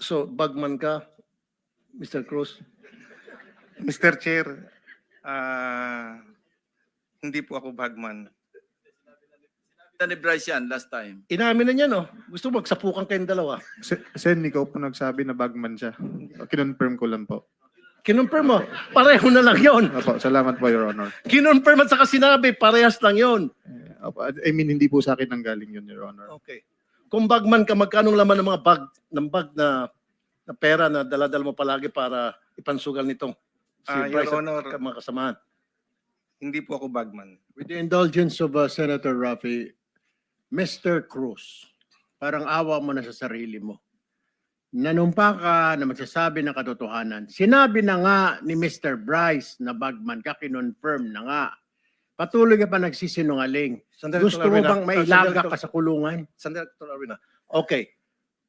So, bagman ka, Mr. Cruz? Mr. Chair, hindi po ako bagman. Ni Bryce yan last time. Inamin na niya, no? Gusto mo, magsapukan kayong dalawa. Sen, ikaw po nagsabi na bagman siya. Kinonfirm ko lang po. Kinonfirm mo, pareho na lang yon. Opo, salamat po, Your Honor. Kinonfirm at saka sinabi, parehas lang yon. Opo, I mean, hindi po sa akin nanggaling yun, Your Honor. Okay. Kung bagman ka, magkanong laman ng mga bag na pera na daladal mo palagi para ipansugal nitong si Your Bryce at Honor. mga kasamahan? Hindi po ako bagman. With the indulgence of Senator Rafi, Mr. Cruz, parang awa mo na sa sarili mo. Nanumpa ka na magsasabi ng katotohanan. Sinabi na nga ni Mr. Bryce na bagman ka, kinonfirm na nga. Patuloy ka pa nagsisinungaling. Sandali, Gusto mo bang mailaga ka sa kulungan? Sandali, Dr. Arvina. Okay.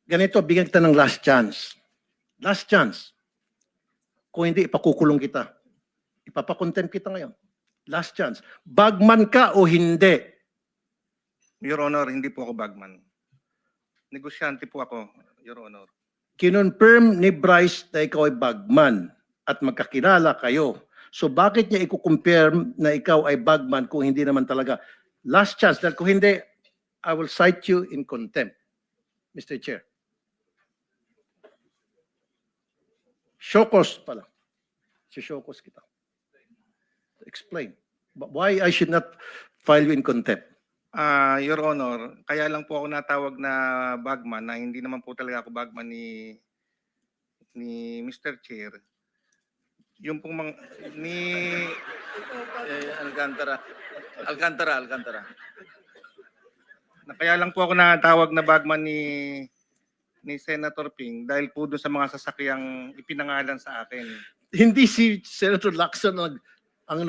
Ganito, bigyan kita ng last chance. Last chance. Kung hindi, ipakukulong kita. Ipapakontempt kita ngayon. Last chance. Bagman ka o hindi? Your Honor, hindi po ako bagman. Negosyante po ako, Your Honor. Kinonfirm ni Bryce na ikaw ay bagman at magkakilala kayo. So bakit niya i-confirm na ikaw ay bagman kung hindi naman talaga? Last chance. Dahil kung hindi, I will cite you in contempt, Mr. Chair. Shokos pala. Si Shokos kita. Explain. Why I should not file you in contempt? Your Honor, kaya lang po ako natawag na bagman na hindi naman po talaga ako bagman ni Mr. Chair. Yung pong Alcantara. Kaya lang po ako natawag na bagman ni Senator Ping dahil po doon sa mga sasakyang ipinangalan sa akin. Hindi si Senator Lacson ang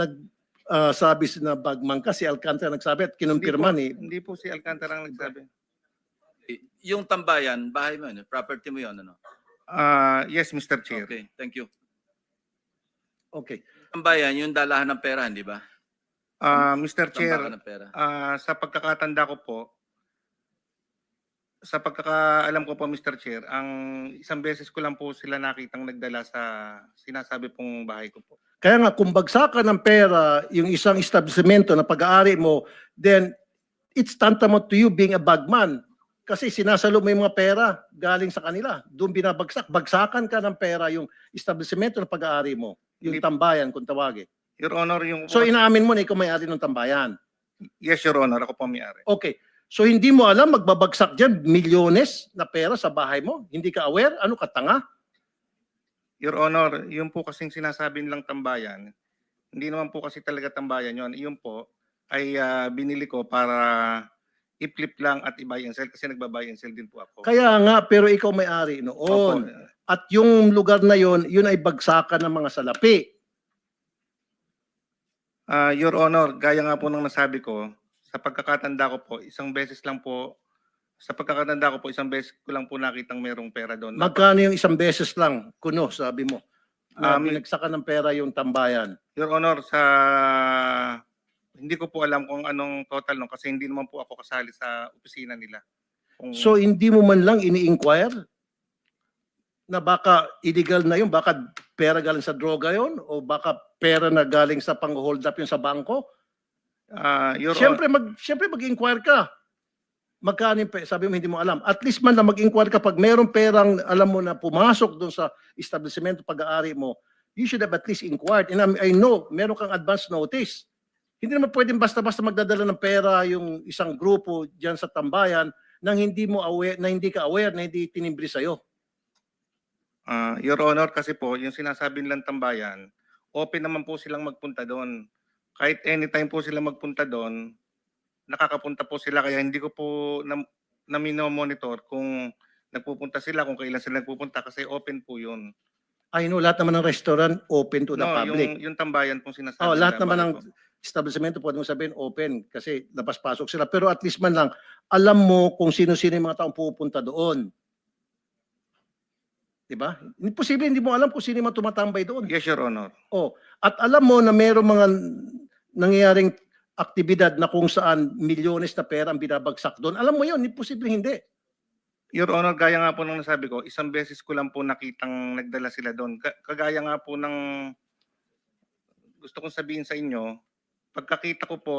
sabi na bagman ka, si Alcantara nagsabi at kinumpirma ni. Hindi po si Alcantara ang nagsabi. Yung tambayan, bahay mo yun, property mo yun, ano? Yes, Mr. Chair. Okay, thank you. Okay. Tambayan, yung dalahan ng pera, hindi ba? Mr. Chair, Tambakan ng pera. sa pagkakatanda ko po, sa pagkakaalam ko po, Mr. Chair, ang isang beses ko lang po sila nakitang nagdala sa sinasabi pong bahay ko po. Kaya nga, kung bagsakan ng pera yung isang establishmento na pag-aari mo, then it's tantamount to you being a bagman. Kasi sinasalo mo yung mga pera galing sa kanila. Doon binabagsak. Bagsakan ka ng pera yung establishmento na pag-aari mo. Yung tambayan, kung tawagin. Your Honor, yung... So inaamin mo na ikaw may-ari ng tambayan. Yes, Your Honor, ako po may-ari. Okay. So hindi mo alam, magbabagsak dyan milyones na pera sa bahay mo? Hindi ka aware? Ano ka, tanga? Your Honor, yung po kasing sinasabi nilang tambayan, hindi naman po kasi talaga tambayan yon. Yun po ay binili ko para i-flip lang at i-buy and sell kasi nagba-buy and sell din po ako. Kaya nga, pero ikaw may-ari noon. At yung lugar na yon, yun ay bagsakan ng mga salapi. Your Honor, gaya nga po ng nasabi ko, sa pagkakatanda ko po, isang beses ko lang po nakitang merong pera doon. Magkano yung isang beses lang, kuno, sabi mo? Na binagsakan ng pera yung tambayan. Your Honor, hindi ko po alam kung anong total no kasi hindi naman po ako kasali sa opisina nila. So hindi mo man lang ini-inquire na baka illegal na yun, baka pera galing sa droga yun, o baka pera na galing sa pang-hold up yun sa bangko? Your Siyempre mag-inquire ka. Magkano yung pera? Sabi mo hindi mo alam. At least man na mag-inquire ka pag mayroong perang alam mo na pumasok doon sa establishment pag-aari mo, you should have at least inquired. And I know, meron kang advance notice. Hindi naman pwedeng basta-basta magdadala ng pera yung isang grupo diyan sa tambayan nang hindi mo aware, na hindi ka aware, na hindi tinimbre sa'yo. Your Honor, kasi po, yung sinasabi nilang tambayan, open naman po silang magpunta doon. Kahit anytime po sila magpunta doon, nakakapunta po sila. Kaya hindi ko po na monitor kung nagpupunta sila, kung kailan sila nagpupunta kasi open po yun. I know, lahat naman ng restaurant open to the public. Yung tambayan pong sinasabi. Oh, lahat nila, naman ng bago. establishmento pwede mo sabihin open kasi labas-pasok sila. Pero at least man lang, alam mo kung sino-sino yung mga taong pupunta doon. Diba? Imposible hindi mo alam kung sino yung mga tumatambay doon. Yes, Your Honor. Oh, at alam mo na mayroong mga nangyayaring aktibidad na kung saan milyones na pera ang binabagsak doon. Alam mo yun, imposible hindi. Your Honor, gaya nga po nung nasabi ko, isang beses ko lang po nakitang nagdala sila doon. Kagaya nga po ng gusto kong sabihin sa inyo, pagkakita ko po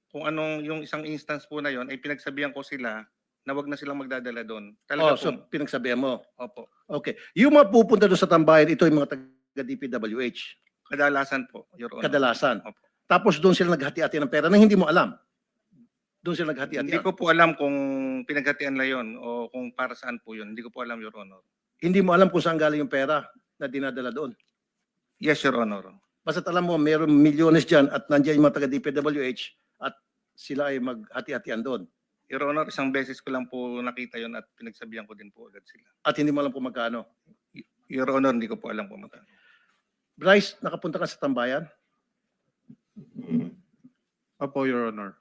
kung anong yung isang instance po na yon ay pinagsabihan ko sila na wag na silang magdadala doon. Oh, Talaga so po. pinagsabihan mo. Opo. Okay. Yung mga pupunta doon sa tambayan, ito yung mga taga-DPWH. Kadalasan po, Your Honor. Kadalasan. Opo. Tapos doon sila naghati-hati ng pera na hindi mo alam. Doon sila naghati-hati. Hindi ko po alam kung pinaghatian na yon o kung para saan po yun. Hindi ko po alam, Your Honor. Hindi mo alam kung saan galing yung pera na dinadala doon. Yes, Your Honor. Basta't alam mo, mayroong milyones dyan at nandiyan yung mga taga-DPWH at sila ay maghati-hatian doon. Your Honor, isang beses ko lang po nakita yon at pinagsabihan ko din po agad sila. At hindi mo alam kung magkano. Your Honor, hindi ko po alam kung magkano. Bryce, nakapunta ka sa tambayan? Opo, Your Honor.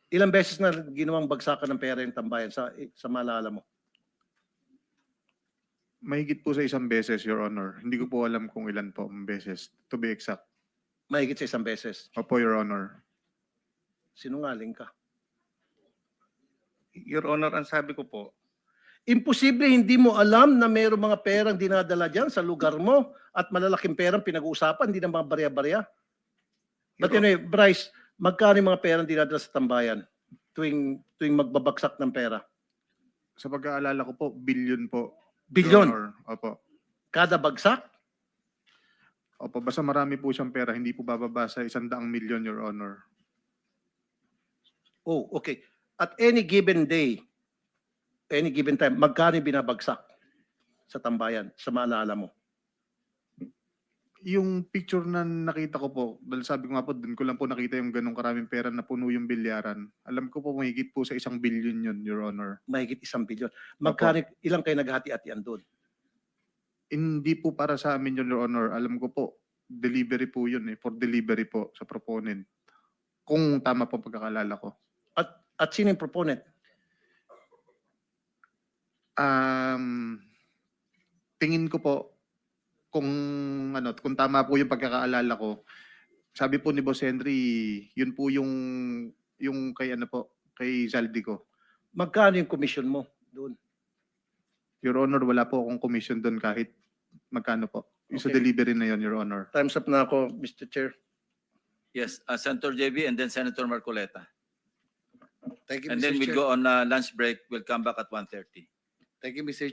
Ilang beses na ginawang bagsakan ng pera yung tambayan sa maalala mo? Mahigit po sa isang beses, Your Honor. Hindi ko po alam kung ilan po ang beses, to be exact. Mahigit sa isang beses. Opo, Your Honor. Sinungaling ka. Your Honor, ang sabi ko po, Imposible hindi mo alam na mayroong mga perang dinadala dyan sa lugar mo at malalaking perang pinag-uusapan, hindi na mga barya-barya. But anyway, Bryce, magkano yung mga perang dinadala sa tambayan tuwing magbabagsak ng pera? Sa pag-aalala ko po, billion po. Your Bilyon? Honor. Opo. Kada bagsak? Opo, basta marami po siyang pera, hindi po bababa sa 100 milyon, Your Honor. Oh, okay. At any given day, any given time, magkano yung binabagsak sa tambayan, sa maalala mo? Yung picture na nakita ko po, dahil sabi ko nga po, dun ko lang po nakita yung ganong karaming pera na puno yung bilyaran. Alam ko po, mahigit po sa 1 billion yun, Your Honor. Mahigit 1 bilyon. Magkano, ilang kayo naghati-hatian doon? Hindi po para sa amin yun, Your Honor. Alam ko po, delivery po yun for delivery po sa proponent. Kung tama po pagkakalala ko. At sino yung proponent? Tingin ko po, kung tama po yung pagkakaalala ko, sabi po ni Boss Henry, yun po yung kay Zaldico. Magkano yung commission mo doon? Your Honor, wala po akong commission doon kahit magkano po. Yung sa Okay. delivery na yun, Your Honor. Time's up na ako, Mr. Chair. Yes, Senator JB and then Senator Marcoleta. Thank you, And Mr. then we'll Chair. go on lunch break. We'll come back at 1:30. Thank you, Mr.